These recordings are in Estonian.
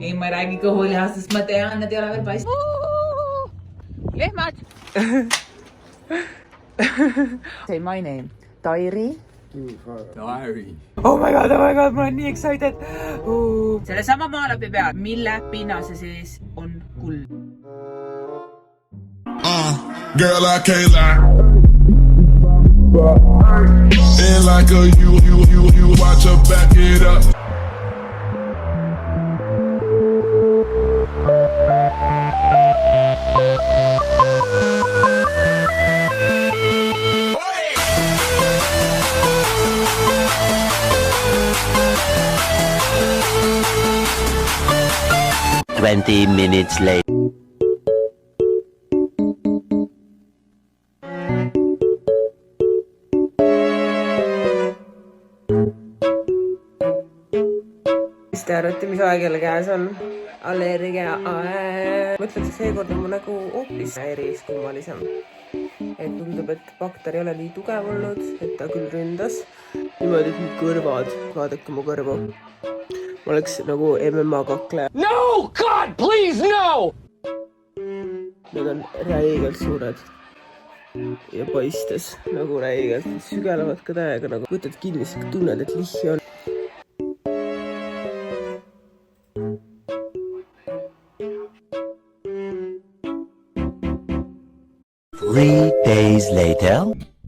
Ei ma räägi kõhulihastest, ma tean, need ei ole veel paist. Lehmad! Say my name. Tairi. Tairi. Oh my god, ma olen nii excited. Selle sama maalapi peal, mille pinnase sees on kuld. Girl, I can't lie. And like a you watch her back it up. Twenty minutes later. Mis te arvate, mis aeg jälle käes on? Allergia aeg. Ma ütleks, et seekord on mu nägu hoopis eriskummalisem. Et tundub, et bakter ei ole nii tugev olnud, et ta küll ründas. Niimoodi, et mu kõrvad, vaadake mu kõrvu. Ma oleks nagu MMA kakleja. No! God, please, no! Need on räigelt suured. Ja paistes nagu räigelt. Sügelevad ka täiega nagu. Võtad kinni, siis tunned, et lihhi on. 3 days later.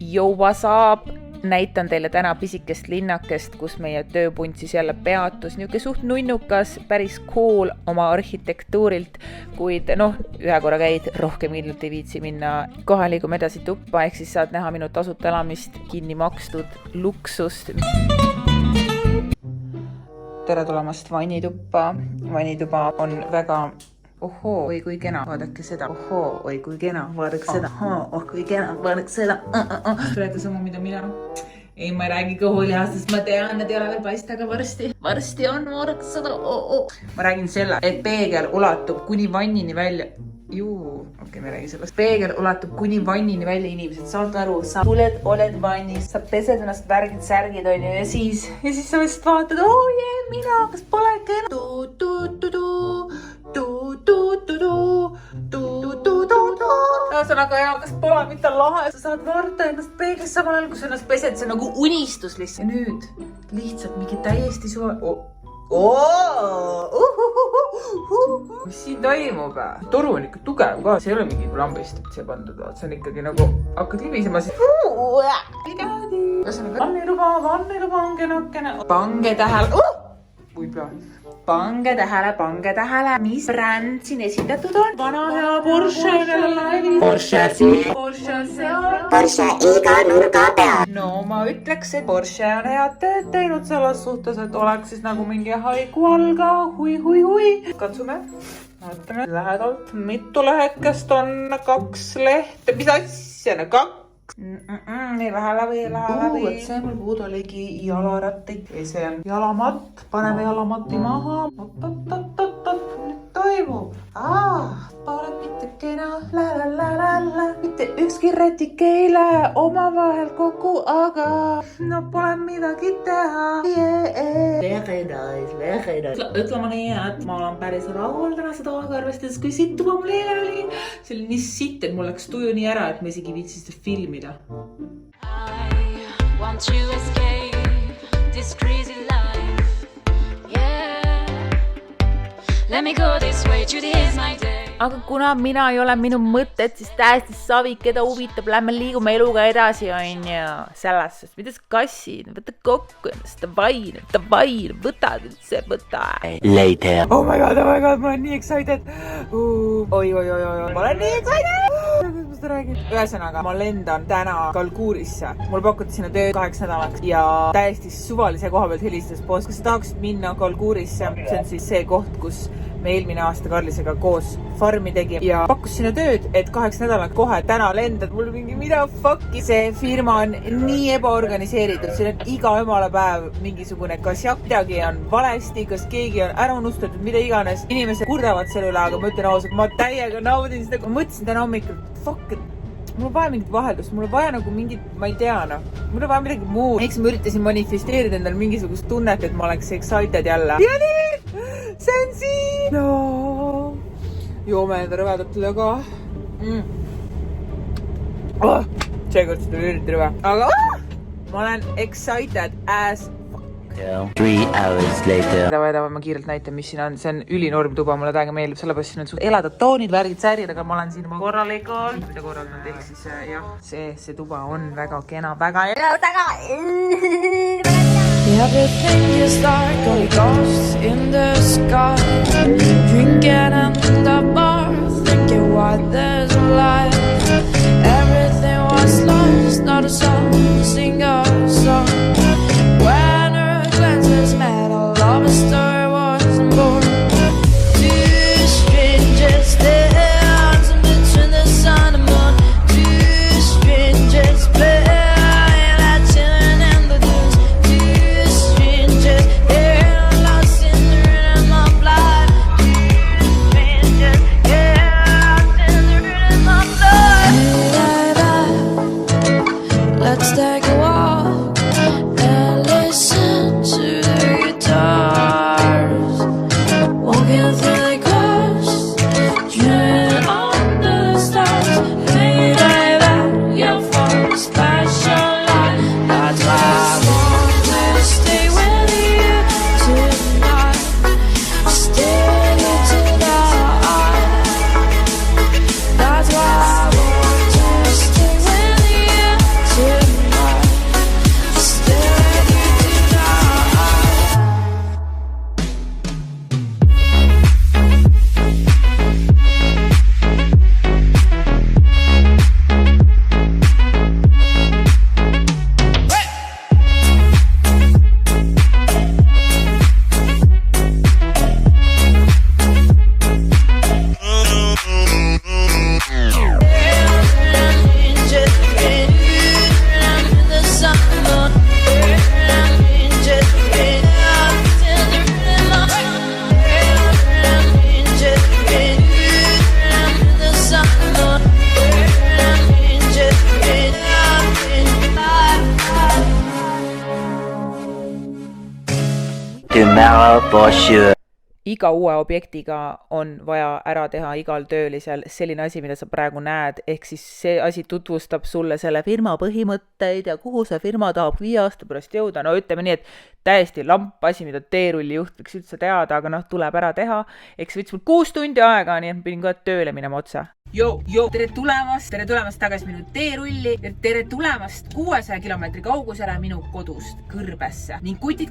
Yo, what's up? Näitan teile täna pisikest linnakest, kus meie tööpunt siis jälle peatus. Niuke suht nunnukas, päris cool oma arhitektuurilt, kuid ühe korra käid, rohkem ilmselt ei viitsi minna. Kohe liigume edasi tuppa, ehk siis saad näha minu tasuta elamist, kinni makstud luksust. Tere tulemast vannituppa. Vannituba on väga... Ohoo, oi kui kena, vaadake seda. Ohoo, oi kui kena, vaadake seda. Ohoo, oh kui kena, vaadake seda. Tulete sama, mida mina. Ei, ma räägi kõhulihastest, ma tean, need ei ole veel paist, aga varsti on, vaadake seda. Ma räägin selle, et peegel ulatub kuni vannini välja. Me räägi sellest. Peegel ulatub kuni vannini välja, inimesed. Saad aru, sa tuled, oled vannis, sa pesed ennast värgid, särgid on ju, ja siis sa vist vaatad, mina, kas pole kena? Ühesõnaga, kas pole mitte lahe, sa saad vaadata ennast peeglist samal ajal, kus ennast pesed, see on nagu unistus lihtsalt. Ja nüüd lihtsalt mingi täiesti suve... Mis siin toimub? Toru on ikka tugev ka, see ei ole mingi lambist, et see pandud, see on ikkagi nagu hakkad libisema siis. Vanneluba on kenakene. Pange tähele. Pange tähele, mis bränd siin esitatud on. Vana hea Porsche, Porsche iga nurga peal. No ma ütleks, et Porsche on head tööd teinud selles suhtes, et oleks siis nagu mingi haiku alga, hui. Katsume, vaatame lähedalt, mitu lehekest on, 2 lehte, mis asja, 2? Ei lähe läbi. See mul puudu oligi jalarattik. See on jalamatt. Paneme jalamatti maha. Nüüd toimub. Pole mitte kena. Mitte ükski rätik ei lähe omavahel kokku, aga no pole midagi teha. Ütlema nii, et ma olen päris rahul täna seda aega arvestades, kui sittuba mul eile oli. See oli nii sitt, et mul läks tuju nii ära, et ma isegi viitsin seda filmida. I want to escape this crazy life. Yeah. Let me go this way, today is my day. Aga kuna mina ei ole minu mõtted, siis täiesti savi, keda huvitab, lähme liigume eluga edasi, on ju. Selles, sest mida sa kassid, võta kokku ennast, davai, võta. Later. Oh my god, ma olen nii excited. Oi, ma olen nii excited. Mis ta räägib? Ühesõnaga, ma lendan täna Kalguurisse. Mul pakuti sinna tööd 8 nädalaks ja täiesti suvalise koha pealt helistas poos. Kas sa tahaksid minna Kalguurisse? See on siis see koht, kus me eelmine aasta Karlisega koos farmi tegi ja pakkus sinna tööd, et 8 nädalat kohe täna lendad. Mul mingi mida fuck'i. See firma on nii ebaorganiseeritud, see on iga jumala päev mingisugune, kas midagi on valesti, kas keegi on ära unustatud, mida iganes. Inimesed kurdavad selle üle, aga ma ütlen ausalt, ma täiega naudin seda. Ma mõtlesin täna hommikul, fuck, mul on vaja mingit vaheldust, mul on vaja nagu mingit, ma ei tea, mul on vaja midagi muud. Eks ma üritasin manifesteerida endal mingisugust tunnet, et ma oleks excited jälle. Ja nii! see on siin no. Joome enda rõvedat lõga seekord seda üüriti rõve, aga ma olen excited as 3 hours later. Ma kiirelt näitan, mis siin on. See on ülinorm tuba, mulle täiega meeldib, sellepärast siin on suht eladad toonid, värgid, särid, aga ma olen siin oma korralikult mida korraldanud, ehk siis jah, see tuba on väga kena, väga Everything is like a ghost in the sky. Drinking in the bar, thinking what there's alive. Everything was lost, not a song to sing a song. When her glances met, a love story wasn't born. Two strangers dancing between the sun and moon. Two strangers playing that chilling in the dunes. Two strangers getting lost in the rhythm of life. Two strangers getting lost in the rhythm of life. Let's take a walk and listen to the guitars. Walking through the coast, dreaming under the stars. Hey, baby, you're for a special life. That's why I want to stay with you tonight. Stay here tonight. That's why I want to stay with you tonight. Stay with you tonight. Tomorrow for sure. Iga uue objektiga on vaja ära teha igal töölisel selline asi, mida sa praegu näed, ehk siis see asi tutvustab sulle selle firma põhimõtteid ja kuhu see firma tahab 5 aasta pärast jõuda. No ütleme nii, et täiesti lamp asi, mida teerulli juht võiks üldse teada, aga tuleb ära teha. Eks võts mul 6 tundi aega, nii et pidin kohe tööle minema otsa. Tere tulemast tagasi minu teerulli, tere tulemast 600 kilomeetri kaugusele minu kodust Kõrbesse. Ning kutid,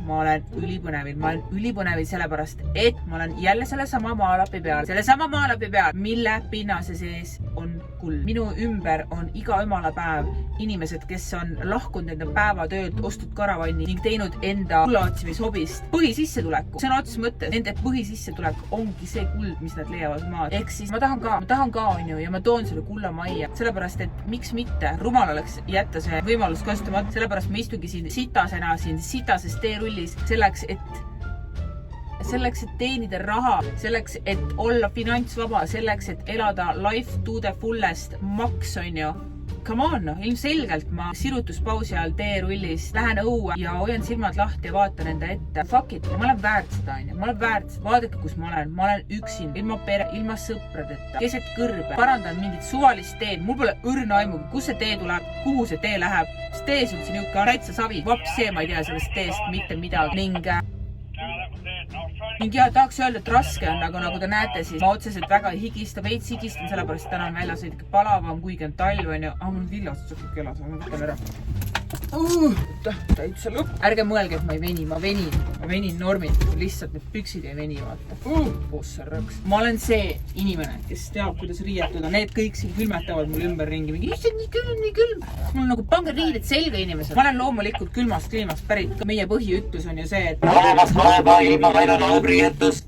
ma olen ülipõnevil sellepärast, et ma olen jälle sellesama maalapi peal, mille pinnase sees on kuld. Minu ümber on iga ümalapäev inimesed, kes on lahkunud enda päevatöölt, ostud karavanni ning teinud enda kullaotsimishobist põhisissetuleku. See on otsus mõttes, nende põhisissetulek ongi see kuld, mis nad leiavad maad. Ehk siis ma tahan ka onju ja ma toon selle kulla majja, sellepärast et miks mitte, rumal oleks jätta see võimalus kasutamata, sellepärast ma istungi siin sitases teerullis selleks, et teenida raha, selleks, et olla finantsvaba, selleks, et elada life to the fullest maks onju. Come on, ilmselgelt ma sirutuspausi ajal teerullis lähen õue ja hoian silmad lahti ja vaatan enda ette. Fuck it, ma olen väärt seda, ma olen väärt, vaadake kus ma olen üksin, ilma pere, ilma sõpradeta, keset Kõrbe, parandan mingit suvalist teed, mul pole õrna aimu, kus see tee tuleb, kuhu see tee läheb, sest tees on siin niuke täitsa savi, vaps see, ma ei tea sellest teest mitte midagi ning ja tahaks öelda, et raske on, nagu te näete, siis ma otseselt väga veits higistan, sellepärast täna on väljas veidike palavam, kuigi on talv on ju, mul villast saab kelas, ma võtan ära. Täitsa lõpp. Ärge mõelge, et ma ei veni, ma venin normid, lihtsalt need püksid ei veni, vaata. Bossa rõks. Ma olen see inimene, kes teab, kuidas riietuda, need kõik siin külmetavad mul ümberringi, mingi issand, nii külm. Mul nagu pange riided selga inimesed. Ma olen loomulikult külmast kliimast pärit. Meie põhiütlus on ju see, et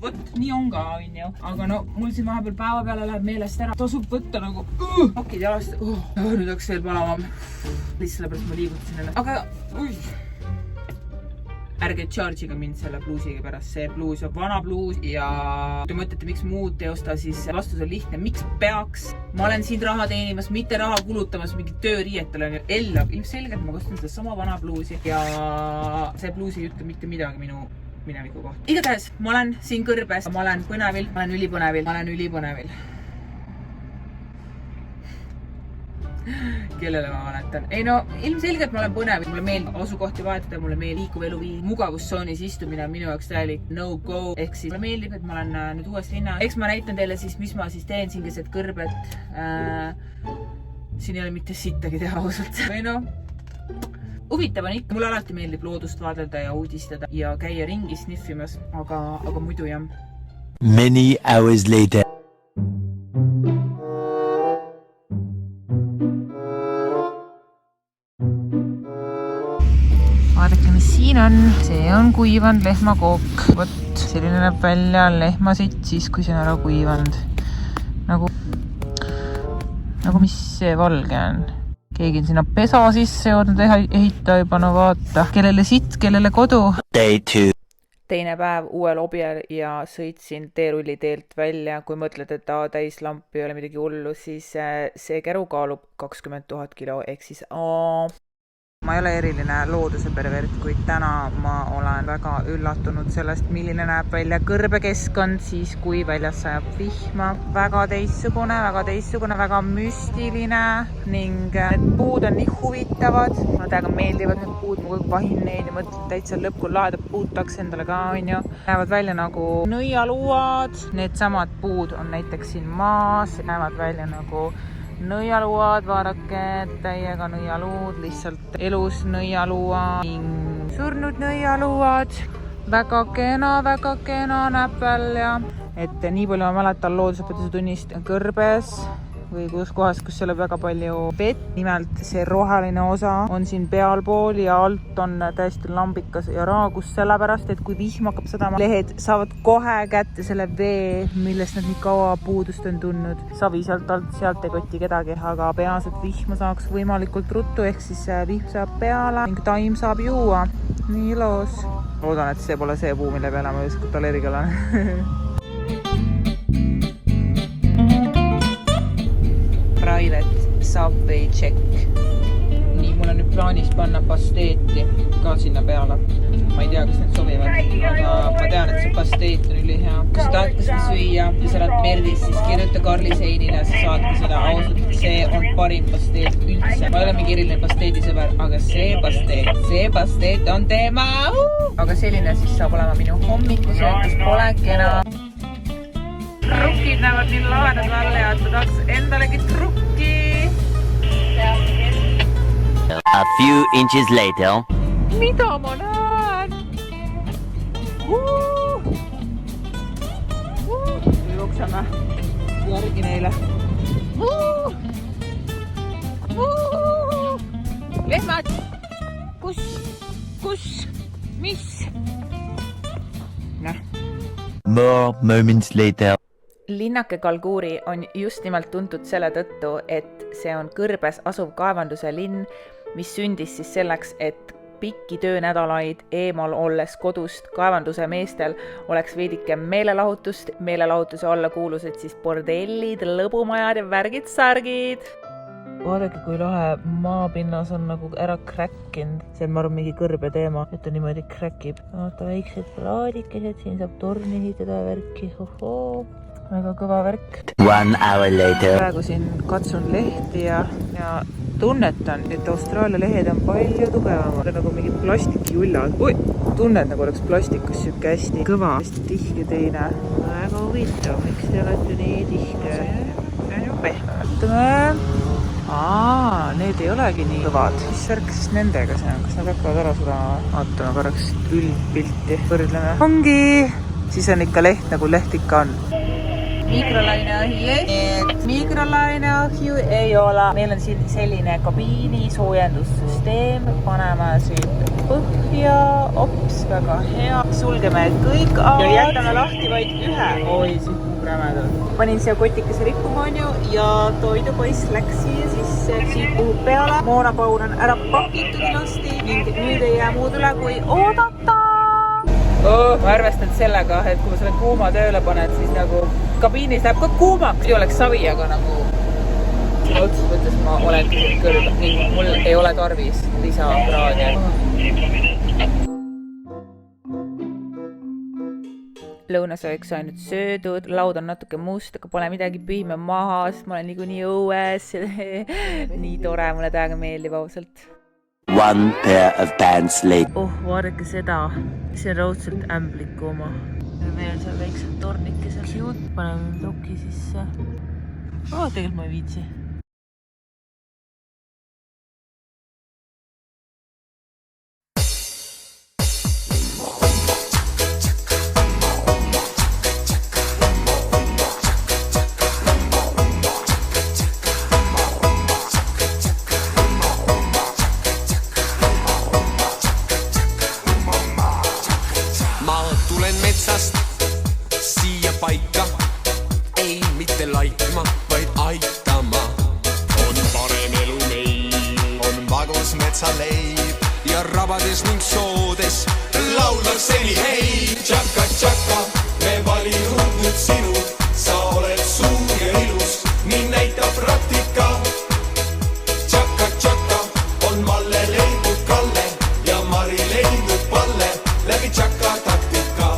vot, nii on ka, on ju. Aga no, mul siin vahepeal päeva peale läheb meelest ära. Tasub võtta nagu pakid jalast. Nüüd oleks veel palavam. Lihtsalt sellepärast ma liigutasin enne. Aga ärge charge'iga mind selle bluusiga pärast. See bluus on vana bluus ja kui te mõtlete, miks muud teosta, siis vastus on lihtne. Miks peaks? Ma olen siin raha teenimas, mitte raha kulutamas mingi tööriietele. Ilmselgelt ma kostan seda sama vana bluusi ja see bluus ei ütle mitte midagi minu mineviku kohta. Igatahes ma olen siin kõrbes, ma olen põnevil, ma olen ülipõnevil. Kellele ma valetan? Ei no, ilmselgelt ma olen põnevil, mulle meeldib asukohti vahetada, mulle meeldib liikuv eluviis, mugavustsoonis istumine on minu jaoks täielik no-go, ehk siis mulle meeldib, et ma olen nüüd uues linnas. Eks ma näitan teile siis, mis ma siis teen siin keset kõrbet. Siin ei ole mitte sittagi teha ausalt. Või no, huvitav on ikka, mulle alati meeldib loodust vaadelda ja uudistada ja käia ringi sniffimas, aga muidu jah. Many hours later. Vaadake, mis siin on. See on kuivanud lehmakook. Vot, selline näeb välja lehmasitt siis, kui see on ära kuivanud. Nagu mis see valge on? Keegi on sinna pesa sisse jõudnud ehitada juba, no vaata. Kellele sitt, kellele kodu? Day 2. Teine päev uuel objel ja sõitsin teerulli teelt välja. Kui mõtled, et täis lamp ei ole midagi hullu, siis see käru kaalub 20 000 kilo, ehk siis ma ei ole eriline looduse pervert, kuid täna ma olen väga üllatunud sellest, milline näeb välja kõrbekeskkond siis, kui väljas sajab vihma. Väga teistsugune, väga müstiline ning need puud on nii huvitavad. Mulle täiega meeldivad need puud, ma kogu vahin neid ja mõtlen täitsa lõppu laedab puud taks endale ka, onju. Näevad välja nagu nõialuad. Need samad puud on näiteks siin maas, näevad välja nagu nõialuad, vaadake, täiega nõialuud, lihtsalt elus nõialua ning surnud nõialuad. Väga kena näeb välja. Et nii palju ma mäletan loodusõpetuse tunnist kõrbes või kus kohas, kus seal on väga palju vett. Nimelt see roheline osa on siin pealpool ja alt on täiesti lambikas ja raagus, sellepärast, et kui vihm hakkab sadama, lehed saavad kohe kätte selle vee, millest nad nii kaua puudust on tundnud. Savi sealt alt, sealt ei koti kedagi, aga peas, et vihma saaks võimalikult ruttu, ehk siis vihm saab peale ning taim saab juua. Nii ilos. Loodan, et see pole see puu, mille peale ma just allergiga olen. Private Subway check. Nii, mul on nüüd plaanis panna pasteeti ka sinna peale. Ma ei tea, kas need sobivad, aga ma tean, et see pasteet on ülihea. Kui sa tahad seda süüa ja sa oled Merdis, siis kirjuta Karli Seinile, sa saadki seda ausalt, et see on parim pasteet üldse. Ma ei ole mingi eriline pasteedisõber, aga see pasteet on teema. Aga selline siis saab olema minu hommikusöötus, pole kena. Trukkid näevad nii lahedad välja, et ma tahaks endalegi trukki. A few inches later. Mida ma näen? Jooksame järgi neile. Lehmad! Kus? Mis? Näh. More moments later. Linnake Kalguuri on just nimelt tuntud selle tõttu, et see on kõrbes asuv kaevanduse linn, mis sündis siis selleks, et pikki töönädalaid eemal olles kodust kaevanduse meestel oleks veidike meelelahutust. Meelelahutuse alla kuulusid siis bordellid, lõbumajad ja värgid-särgid. Vaadake, kui lahe maapinnas on nagu ära kräkkinud. See on ma arvan mingi kõrbe teema, et ta niimoodi kräkib. Vaata väiksed plaadikesed, siin saab torni ehitada värki. Väga kõva värk. 1 hour later. Praegu siin katsun lehti ja tunnetan, et Austraalia lehed on palju tugevamad. Nagu mingi plastikjullad. Tunned nagu oleks plastikus siuke hästi kõva, hästi tihke teine. Väga huvitav, miks te olete nii tihke? See on ju pehme. Need ei olegi nii kõvad. Mis värk siis nendega see on? Kas nad hakkavad ära surama? Vaatame korraks üldpilti. Võrdleme. Ongi! Siis on ikka leht nagu leht ikka on. Mikrolaineahju ei ole. Meil on siin selline kabiini soojendussüsteem. Paneme siit põhja. Ops, väga hea. Sulgeme kõik ja jätame lahti vaid ühe. Oi, siit rämedalt. Panin siia kotikese rikkuma onju ja toidupoiss läks siia sisse. Siit puhub peale. Moonapaun on ära pakitud ilusti ning nüüd ei jää muud üle kui oodata. Ma arvestan sellega, et kui ma selle kuuma tööle panen, siis nagu kabiinis läheb ka kuumaks. Ei oleks savi, aga nagu selle otsus mõttes ma olen kõrge ning mul ei ole tarvis lisakraadi. lõunasööks ainult söödud, laud on natuke must, aga pole midagi, pühime maha, sest ma olen niikuinii õues. nii tore, mulle täiega meeldib ausalt. One pair of pants later. Vaadake seda, see on raudselt ämbliku oma. Veel seal väiksed tornikesed. Cute, paneme toki sisse. Tegelikult ma ei viitsi. Paika ei mitte laikma, vaid aitama. On parem elu meil, on magus metsaleib ja rabades ning soodes laulab seni hei. Tšaka, tšaka, me valinud nüüd sinu, sa oled suur ja ilus, nii näitab praktika. Tšaka, tšaka, on Malle leidnud Kalle ja Mari leidnud Palle läbi tšaka taktika.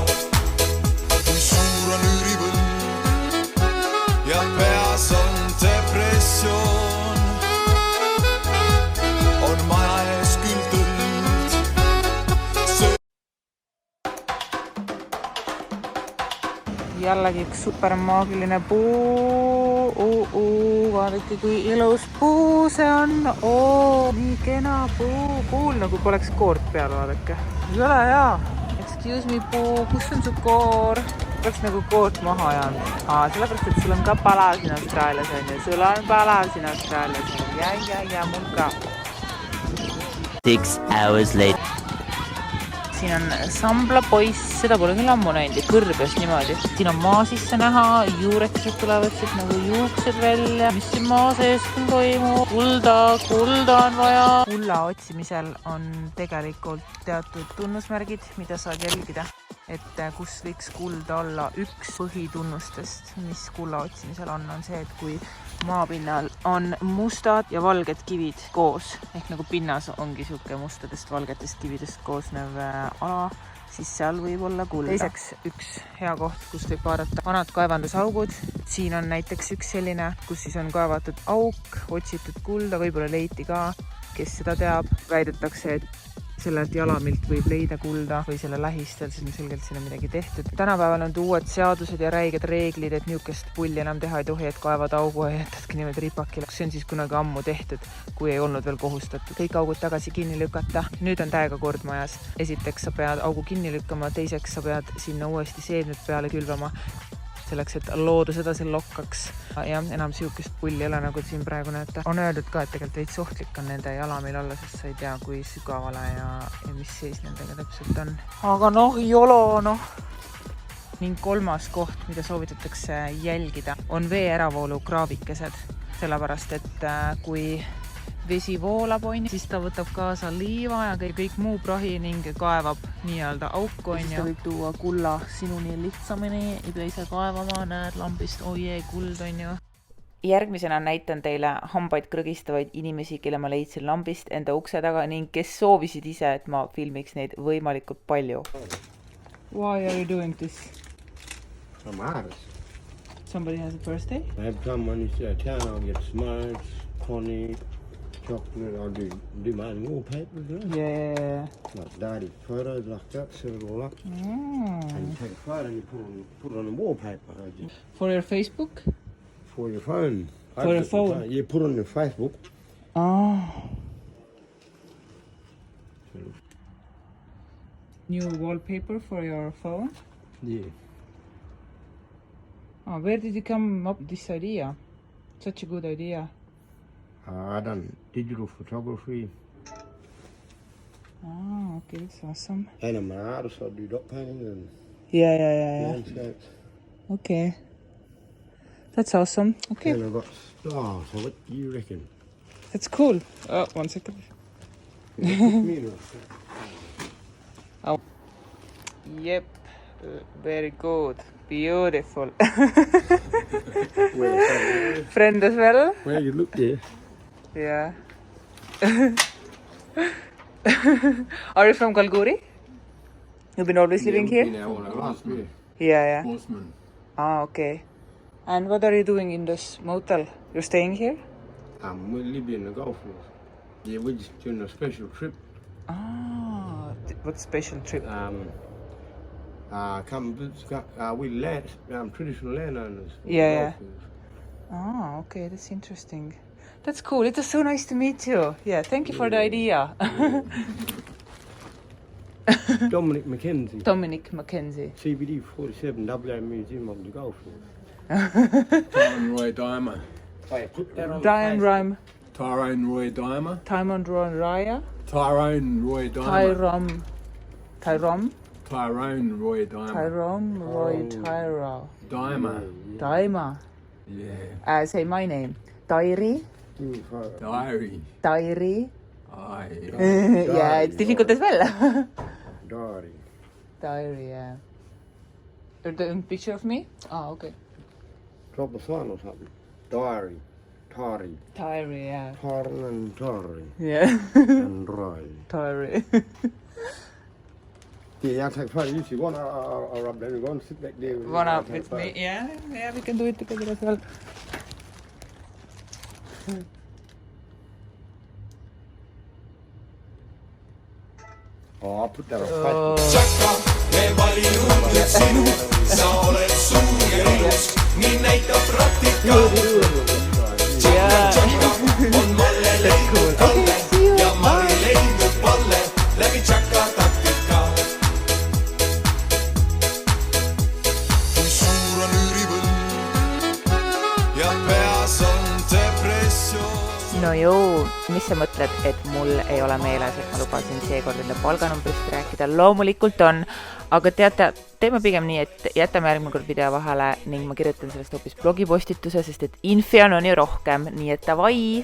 Ja peas on depressioon, on maja ees küll tõld. Jällegi üks supermaagiline puu. Vaadake, kui ilus puu see on. Nii kena puu. Puul nagu poleks koort peal, vaadake. Ei ole hea. Excuse me puu, kus on su koor? Peaks nagu koort maha jäänud. Sellepärast, et sul on ka pala siin Austraalias on ja sul on pala siin Austraalias ja mul ka. 6 hours later. Siin on sambla poiss, seda pole küll ammu näinud, kõrbes niimoodi. Siin on maa sisse näha, juurekesed tulevad siit nagu juuksed välja. Mis siin maa sees toimub? Kulda on vaja. Kulla otsimisel on tegelikult teatud tunnusmärgid, mida saad jälgida. Et kus võiks kuld olla. Üks põhitunnustest, mis kulla otsimisel on see, et kui maapinnal on mustad ja valged kivid koos, ehk nagu pinnas ongi siuke mustadest valgetest kividest koosnev ala, siis seal võib olla kulda. Teiseks üks hea koht, kus võib vaadata vanad kaevandusaugud. Siin on näiteks üks selline, kus siis on kaevatud auk, otsitud kulda, võib-olla leiti ka, kes seda teab. Väidetakse, et sellelt jalamilt võib leida kulda või selle lähistel, siis on selgelt sinna midagi tehtud. Tänapäeval on uued seadused ja räiged reeglid, et niisugust pulli enam teha ei tohi, et kaevad augu ja jätadki niimoodi ripakile. See on siis kunagi ammu tehtud, kui ei olnud veel kohustatud. Kõik augud tagasi kinni lükata. Nüüd on täiega kord majas. Esiteks sa pead augu kinni lükkama, teiseks sa pead sinna uuesti seemned peale külvama, selleks, et loodus edasi lokkaks. Ja enam siukest pulli ei ole, nagu siin praegu näete. On öeldud ka, et tegelikult veits ohtlik on nende jalamil olla, sest sa ei tea, kui sügavale ja mis seis nendega täpselt on. Aga jolo. Ning kolmas koht, mida soovitatakse jälgida, on vee äravoolu kraavikesed. Sellepärast, et kui vesi voolab, siis ta võtab kaasa liiva ja kõik muu prahi ning kaevab nii-öelda auku. Siis ta võib tuua kulla sinuni lihtsamini, ei pea ise kaevama, näed lambist, kuld on ju. Järgmisena näitan teile hambaid krõgistavaid inimesi, kelle ma leidsin lambist enda ukse taga ning kes soovisid ise, et ma filmiks neid võimalikult palju. Why are you doing this? I'm artist. Somebody has a birthday? I have someone in town, I'll get smiles, honey, chocolate, I'll do my wallpaper, right? Yeah. Like daddy photos like that, set it all up. And you take a photo and you put it on the wallpaper. For your Facebook? For your phone. For your phone? Yeah, put it on your Facebook. New wallpaper for your phone? Yeah. Where did you come up with this idea? Such a good idea. I done digital photography. Okay, that's awesome. And I'm an artist, I do dot painting and Yeah. landscapes. Okay. That's awesome. Okay. And I've got stars, so what do you reckon? That's cool. 1 second. Yep. Very good. Beautiful. Friend as well? Well, you look there. Yeah. Are you from Kalgoorlie? You've been always living here? Been there all the last year. Yeah. Horseman. Ah, okay. And what are you doing in this motel? You're staying here? We live in the Gulf Wars. Yeah, we're just doing a special trip. Ah, what special trip? We land, traditional landowners. for the Yeah. Gulf Wars. Ah, okay, that's interesting. That's cool. It was so nice to meet you. Yeah, thank you for the idea. Dominic McKenzie, Dominic McKenzie. CBD 47, WA Museum of the Gulf Wars. Tyrone Roy Dimer. Put that on Diane Rhyme. Tyrone Roy Dimer. Timon Ron Raya. Tyrone Roy Dimer. Tyrom. Tyrone Roy Dimer. Tyrom Roy Tyra. Dimer. Daima. Yeah. Say my name. Tairi. Diary. Tairi. Aye. Yeah, it's difficult as well. Dari. Diary, yeah. You're doing a picture of me? Oh, okay. Drop a sign or something. Diary. Tari. Diary, yeah. Tarn and Tari. Yeah. And Rai. Diary. Yeah, I'll take photos. If you want, I'll rub down and go and sit back there. One up with me. Yeah, we can do it together as well. Oh, I'll put that on Facebook. Tšaka, me valinud nüüd sinu, sa oled suur ja ilus, nii näitab praktika. Tšaka on Malle leidnud talle ja Mari leidnud Palle läbi tšaka taktika. Kui suur on üürivõlg ja peas on depressioon. No joo, mis sa mõtled, et mul ei ole meeles, et ma lubasin seekord enda palganumbrist rääkida? Loomulikult on, aga teate, teeme pigem nii, et jätame järgmine kord video vahele ning ma kirjutan sellest hoopis blogipostituse, sest et infi on ju rohkem, nii et davai!